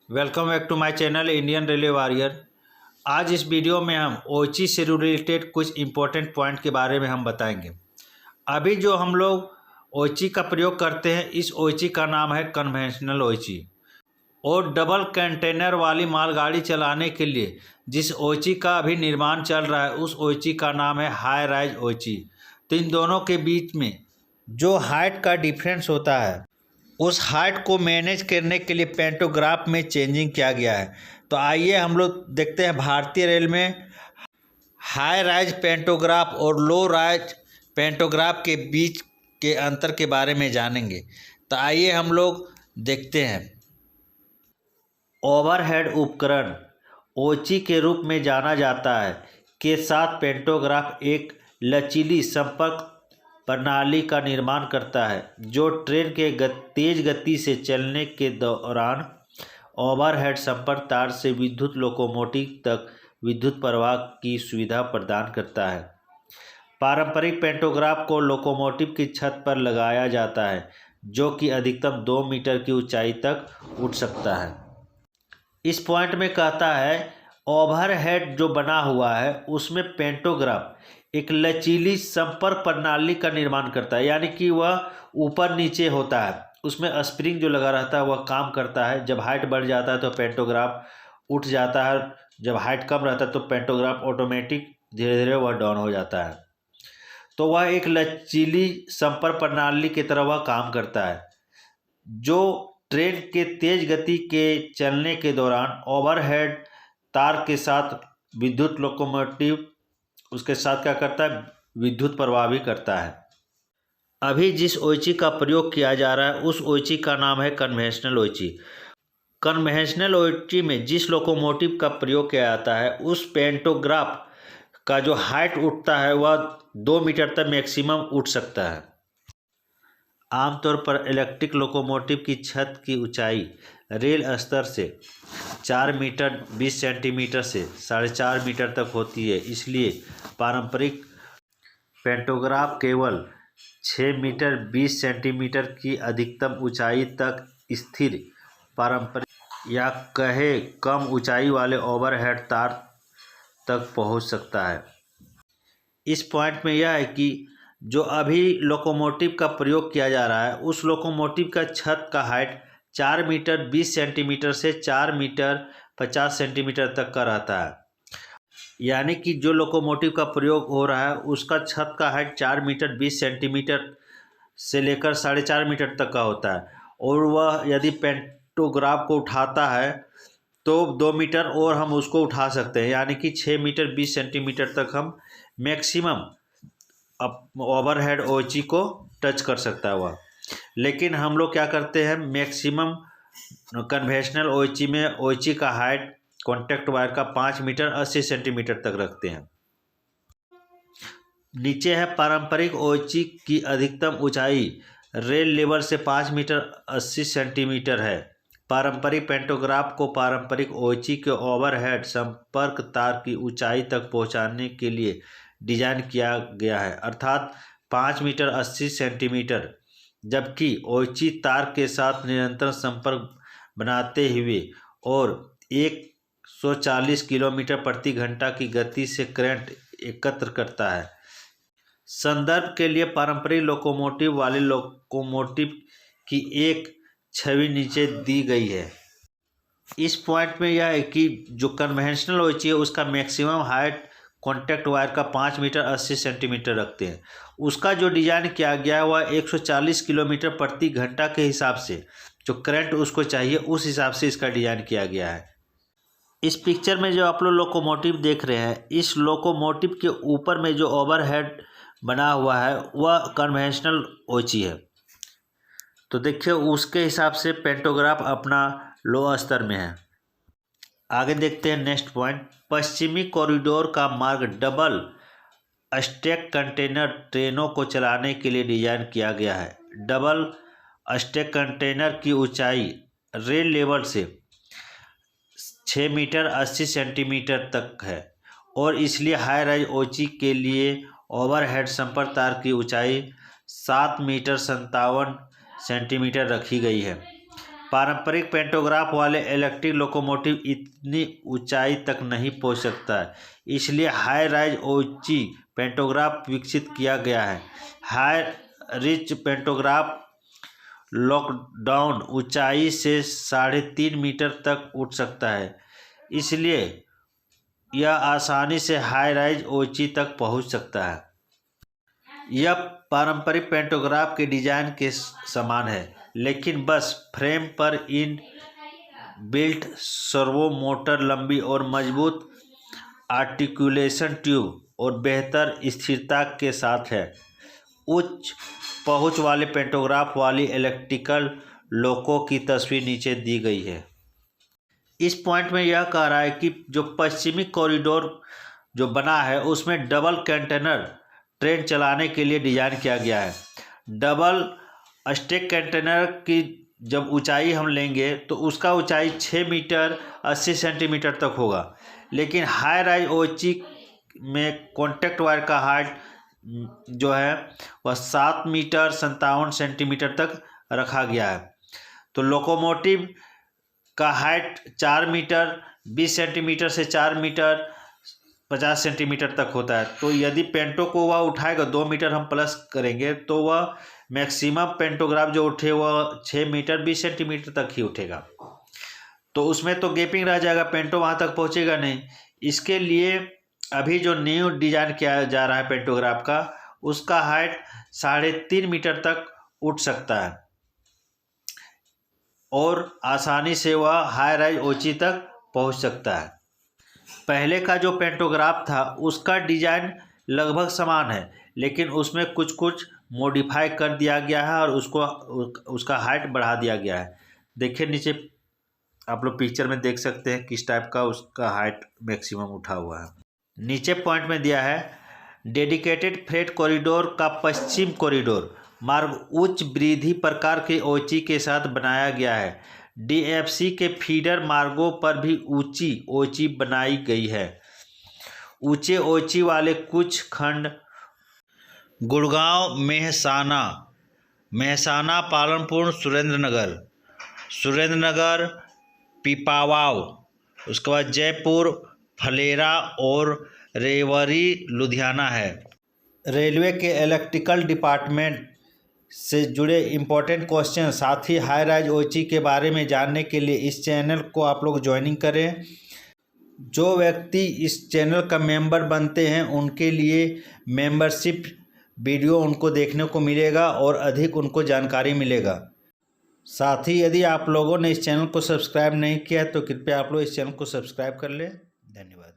Welcome back to my channel Indian railway warrior. आज इस video में हम ओची से रिलेटेड कुछ इम्पोर्टेंट पॉइंट के बारे में हम बताएंगे। अभी जो हम लोग ओची का प्रयोग करते हैं, इस ओची का नाम है कन्वेंशनल ओची। और डबल कंटेनर वाली मालगाड़ी चलाने के लिए जिस ओची का अभी निर्माण चल रहा है, उस ओची का नाम है हाई राइज ओची। तो इन दोनों के बीच में जो हाइट का डिफरेंस होता है, उस हाइट को मैनेज करने के लिए पेंटोग्राफ में चेंजिंग किया गया है। तो आइए हम लोग देखते हैं भारतीय रेल में हाई राइज पेंटोग्राफ और लो राइज पेंटोग्राफ के बीच के अंतर के बारे में जानेंगे। तो आइए हम लोग देखते हैं। ओवरहेड उपकरण ओची के रूप में जाना जाता है के साथ पेंटोग्राफ एक लचीली संपर्क प्रणाली का निर्माण करता है जो ट्रेन के तेज गति से चलने के दौरान ओवरहेड संपर्क तार से विद्युत लोकोमोटिव तक विद्युत प्रवाह की सुविधा प्रदान करता है। पारंपरिक पेंटोग्राफ को लोकोमोटिव की छत पर लगाया जाता है जो कि अधिकतम 2 मीटर की ऊंचाई तक उठ सकता है। इस पॉइंट में कहता है ओवरहेड जो बना हुआ है उसमें पेंटोग्राफ एक लचीली संपर्क प्रणाली का निर्माण करता है, यानी कि वह ऊपर नीचे होता है, उसमें स्प्रिंग जो लगा रहता है वह काम करता है। जब हाइट बढ़ जाता है तो पेंटोग्राफ उठ जाता है, जब हाइट कम रहता है तो पेंटोग्राफ ऑटोमेटिक धीरे धीरे वह डाउन हो जाता है। तो वह एक लचीली संपर्क प्रणाली की तरह वह काम करता है जो ट्रेन के तेज गति के चलने के दौरान ओवरहेड तार के साथ विद्युत लोकोमोटिव उसके साथ क्या करता है, विद्युत प्रवाह भी करता है। अभी जिस ओची का प्रयोग किया जा रहा है उस ओची का नाम है कन्वेंशनल ओची। कन्वेंशनल ओची में जिस लोकोमोटिव का प्रयोग किया जाता है उस पेंटोग्राफ का जो हाइट उठता है वह 2 मीटर तक मैक्सिमम उठ सकता है। आमतौर पर इलेक्ट्रिक लोकोमोटिव की छत की ऊंचाई रेल स्तर से 4 मीटर 20 सेंटीमीटर से 4.5 मीटर तक होती है, इसलिए पारंपरिक पेंटोग्राफ केवल 6 मीटर 20 सेंटीमीटर की अधिकतम ऊंचाई तक स्थिर पारंपरिक या कहे कम ऊंचाई वाले ओवरहेड तार तक पहुंच सकता है। इस पॉइंट में यह है कि जो अभी लोकोमोटिव का प्रयोग किया जा रहा है उस लोकोमोटिव का छत का हाइट 4 मीटर 20 सेंटीमीटर से 4 मीटर 50 सेंटीमीटर तक का रहता है, यानी कि जो लोकोमोटिव का प्रयोग हो रहा है उसका छत का हाइट 4 मीटर 20 सेंटीमीटर से लेकर 4.5 मीटर तक का होता है। और वह यदि पेंटोग्राफ को उठाता है तो 2 मीटर और हम उसको उठा सकते हैं, यानी कि 6 मीटर 20 सेंटीमीटर तक हम मैक्सिमम ओवरहेड ओची को टच कर सकता है वह। लेकिन हम लोग क्या करते हैं, मैक्सिमम कन्वेंशनल ओची में ओची का हाइट कॉन्टैक्ट वायर का 5 मीटर 80 सेंटीमीटर तक रखते हैं। नीचे है पारंपरिक ओची की अधिकतम ऊंचाई रेल लेवल से 5 मीटर 80 सेंटीमीटर है। पारंपरिक पेंटोग्राफ को पारंपरिक ओची के ओवरहेड संपर्क तार की ऊंचाई तक पहुंचाने के लिए डिजाइन किया गया है, अर्थात 5 मीटर 80 सेंटीमीटर, जबकि ओची तार के साथ निरंतर संपर्क बनाते हुए और 140 किलोमीटर प्रति घंटा की गति से करंट एकत्र करता है। संदर्भ के लिए पारंपरिक लोकोमोटिव वाले लोकोमोटिव की एक छवि नीचे दी गई है। इस पॉइंट में यह है कि जो कन्वेंशनल ओची है उसका मैक्सिमम हाइट कॉन्टैक्ट वायर का 5 मीटर 80 सेंटीमीटर रखते हैं। उसका जो डिजाइन किया गया है वह 140 किलोमीटर प्रति घंटा के हिसाब से जो करंट उसको चाहिए उस हिसाब से इसका डिजाइन किया गया है। इस पिक्चर में जो आप लोग लोकोमोटिव देख रहे हैं, इस लोकोमोटिव के ऊपर में जो ओवरहेड बना हुआ है वह कन्वेंशनल ओची है। तो देखिए उसके हिसाब से पेंटोग्राफ अपना लो स्तर में है। आगे देखते हैं नेक्स्ट पॉइंट। पश्चिमी कॉरिडोर का मार्ग डबल स्टैक कंटेनर ट्रेनों को चलाने के लिए डिजाइन किया गया है। डबल स्टैक कंटेनर की ऊंचाई रेल लेवल से 6 मीटर 80 सेंटीमीटर तक है और इसलिए हाई राइज ओची के लिए ओवरहेड संपर्क तार की ऊंचाई 7 मीटर 57 सेंटीमीटर रखी गई है। पारंपरिक पेंटोग्राफ वाले इलेक्ट्रिक लोकोमोटिव इतनी ऊंचाई तक नहीं पहुंच सकता है, इसलिए हाई राइज ओची पेंटोग्राफ विकसित किया गया है। हाई रिच पेंटोग्राफ लॉकडाउन ऊंचाई से 3.5 मीटर तक उठ सकता है, इसलिए यह आसानी से हाई राइज ओची तक पहुंच सकता है। यह पारंपरिक पेंटोग्राफ के डिजाइन के समान है, लेकिन बस फ्रेम पर इन बिल्ट सर्वो मोटर, लंबी और मजबूत आर्टिकुलेशन ट्यूब और बेहतर स्थिरता के साथ है। उच्च पहुंच वाले पेंटोग्राफ वाली इलेक्ट्रिकल लोको की तस्वीर नीचे दी गई है। इस पॉइंट में यह कह रहा है कि जो पश्चिमी कॉरिडोर जो बना है उसमें डबल कंटेनर ट्रेन चलाने के लिए डिज़ाइन किया गया है। डबल स्टैक कंटेनर की जब ऊंचाई हम लेंगे तो उसका ऊंचाई 6 मीटर 80 सेंटीमीटर तक होगा, लेकिन हाई राइज ओची में कॉन्टैक्ट वायर का हाइट जो है वह 7 मीटर 57 सेंटीमीटर तक रखा गया है। तो लोकोमोटिव का हाइट 4 मीटर 20 सेंटीमीटर से 4 मीटर 50 सेंटीमीटर तक होता है। तो यदि पेंटो को वह उठाएगा 2 मीटर हम प्लस करेंगे तो वह मैक्सिमम पेंटोग्राफ जो उठे वह 6 मीटर 20 सेंटीमीटर तक ही उठेगा। तो उसमें तो गैपिंग रह जाएगा, पेंटो वहाँ तक पहुँचेगा नहीं। इसके लिए अभी जो न्यू डिजाइन किया जा रहा है पेंटोग्राफ का, उसका हाइट 3.5 मीटर तक उठ सकता है और आसानी से वह हाई राइज ओची तक पहुँच सकता है। पहले का जो पेंटोग्राफ था उसका डिजाइन लगभग समान है, लेकिन उसमें कुछ कुछ मॉडिफाई कर दिया गया है और उसका हाइट बढ़ा दिया गया है। देखिए नीचे आप लोग पिक्चर में देख सकते हैं किस टाइप का उसका हाइट मैक्सिमम उठा हुआ है। नीचे पॉइंट में दिया है डेडिकेटेड फ्रेट कॉरिडोर का पश्चिम कॉरिडोर मार्ग उच्च वृद्धि प्रकार के ओची के साथ बनाया गया है। डीएफसी के फीडर मार्गों पर भी ऊंची ओची बनाई गई है। ऊंचे ओची वाले कुछ खंड गुड़गांव, मेहसाना, पालनपुर, सुरेंद्रनगर, पिपावाव, उसके बाद जयपुर, फलेरा और रेवरी लुधियाना है। रेलवे के इलेक्ट्रिकल डिपार्टमेंट से जुड़े इम्पोर्टेंट क्वेश्चन, साथ ही हाई राइज ओची के बारे में जानने के लिए इस चैनल को आप लोग ज्वाइनिंग करें। जो व्यक्ति इस चैनल का मेंबर बनते हैं उनके लिए मेंबरशिप वीडियो उनको देखने को मिलेगा और अधिक उनको जानकारी मिलेगा। साथ ही यदि आप लोगों ने इस चैनल को सब्सक्राइब नहीं किया तो कृपया आप लोग इस चैनल को सब्सक्राइब कर लें। धन्यवाद।